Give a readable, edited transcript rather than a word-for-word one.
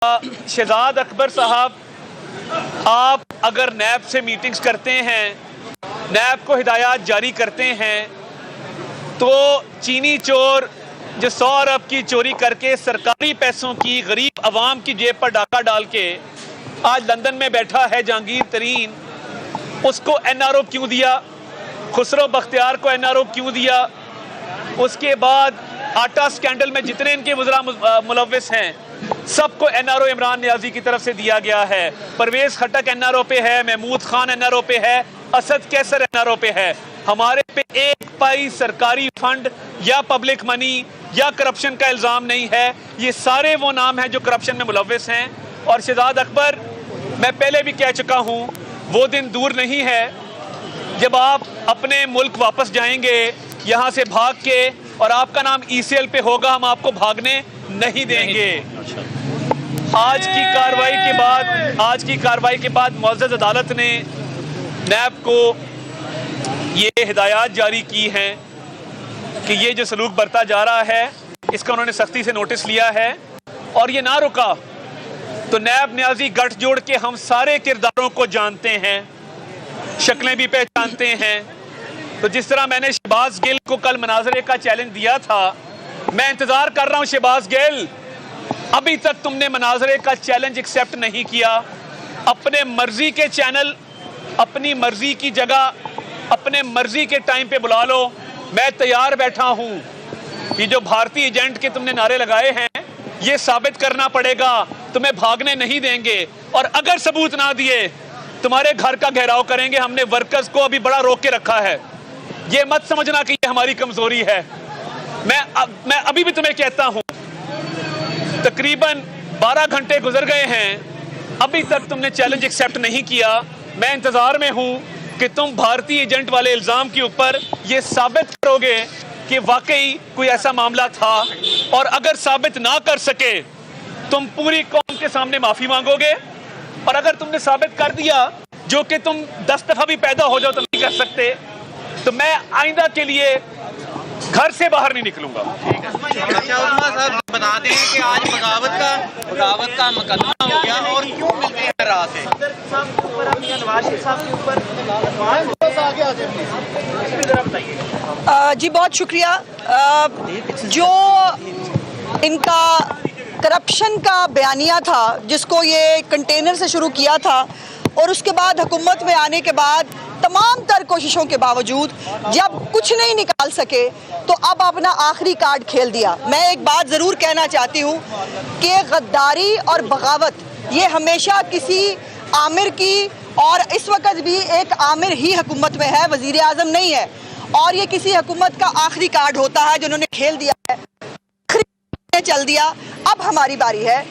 शहजाद अकबर साहब, आप अगर नैब से मीटिंग्स करते हैं, नैब को हिदायत जारी करते हैं, तो चीनी चोर जो 100 अरब की चोरी करके सरकारी पैसों की गरीब आवाम की जेब पर डाका डाल के आज लंदन में बैठा है जहांगीर तरीन, उसको एनआरओ क्यों दिया? खुसरो बख्तियार को एनआरओ क्यों दिया? उसके बाद आटा स्कैंडल में जितने इनके वज़रा मुलव्विस हैं सबको एनआरओ इमरान नियाजी की तरफ से दिया गया है। परवेज खटक एनआरओ पे है, महमूद खान एनआरओ पे है, असद कैसर एनआरओ पे है। हमारे पे एक पाई सरकारी फंड या पब्लिक मनी या करप्शन का इल्ज़ाम नहीं है। ये सारे वो नाम हैं जो करप्शन में मुलव्विस हैं। और शहजाद अकबर, मैं पहले भी कह चुका हूँ, वो दिन दूर नहीं है जब आप अपने मुल्क वापस जाएंगे यहाँ से भाग के, और आपका नाम ईसीएल पे होगा। हम आपको भागने नहीं देंगे। आज की कार्रवाई के बाद मुअज़्ज़ज़ अदालत ने नैब को ये हिदायत जारी की हैं कि ये जो सलूक बरता जा रहा है इसका उन्होंने सख्ती से नोटिस लिया है। और ये ना रुका तो नैब नियाजी गठजोड़ के हम सारे किरदारों को जानते हैं, शक्लें भी पहचानते हैं। तो जिस तरह मैंने शहबाज गिल को कल मनाजरे का चैलेंज दिया था, मैं इंतजार कर रहा हूं शहबाज गिल, अभी तक तुमने मनाजरे का चैलेंज एक्सेप्ट नहीं किया। अपने मर्जी के चैनल, अपनी मर्जी की जगह, अपने मर्जी के टाइम पे बुला लो, मैं तैयार बैठा हूं। ये जो भारतीय एजेंट के तुमने नारे लगाए हैं, ये साबित करना पड़ेगा, तुम्हें भागने नहीं देंगे। और अगर सबूत ना दिए तुम्हारे घर का घेराव करेंगे। हमने वर्कर्स को अभी बड़ा रोक के रखा है, ये मत समझना कि ये हमारी कमजोरी है। मैं अभी भी तुम्हें कहता हूं, तकरीबन 12 घंटे गुजर गए हैं, अभी तक तुमने चैलेंज एक्सेप्ट नहीं किया। मैं इंतजार में हूं कि तुम भारतीय एजेंट वाले इल्जाम के ऊपर ये साबित करोगे कि वाकई कोई ऐसा मामला था। और अगर साबित ना कर सके तुम पूरी कौम के सामने माफी मांगोगे। और अगर तुमने साबित कर दिया, जो कि तुम 10 दफा भी पैदा हो जाओ तो नहीं कर सकते, तो मैं आइंदा के लिए घर से बाहर नहीं निकलूंगा। साहब बता दें कि आज बगावत का मुकदमा हो गया और क्यों मिल रही है रात से? जी बहुत शुक्रिया। जो इनका करप्शन का बयानिया था, जिसको ये कंटेनर से शुरू किया था और उसके बाद हुकूमत में आने के बाद तमाम तर कोशिशों के बावजूद जब कुछ नहीं निकाल सके तो अब अपना आखिरी कार्ड खेल दिया। मैं एक बात ज़रूर कहना चाहती हूँ कि गद्दारी और बगावत ये हमेशा किसी आमिर की, और इस वक्त भी एक आमिर ही हुकूमत में है, वज़ीर आज़म नहीं है। और ये किसी हुकूमत का आखिरी कार्ड होता है जो उन्होंने खेल दिया है, चल दिया। अब हमारी बारी है